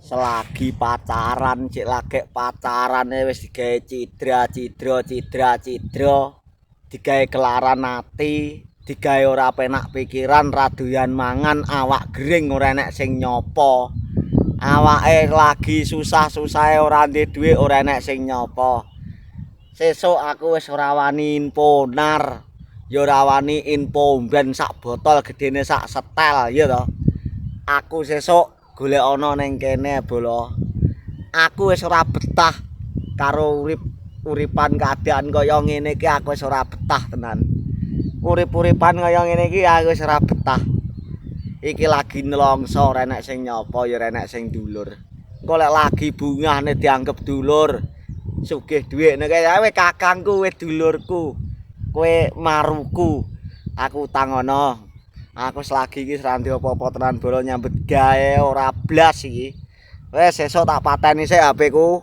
selagi pacaran cek lagi pacaran wis digawe cidra digawe kelaran ati digawe ora penak pikiran radoyan mangan awak gering ora enek sing nyopo awake lagi susah-susahe ora ndek dhuwit ora enek sing nyopo sesuk aku wis ora wani infonar ya ora wani info ben sak botol gedene sak setel ya to aku sesuk golek ana ning kene bolo. Aku wis ora betah karo uripan keadaan kaya ngene iki aku wis ora betah tenan. Urip-uripan kaya ngene iki aku wis ora betah. Iki lagi nelongso ora enek sing nyapa ya ora enek sing dulur. Engko lek lagi bungahne dianggep dulur. Sugih dhuwit nek kowe kakangku kowe dulurku. Kowe maruku. Aku tangono. Aku selagi iki ora ndek apa-apa tenan bolo nyambut gawe ora blas iki. Wes sesuk tak pateni sik HP ku.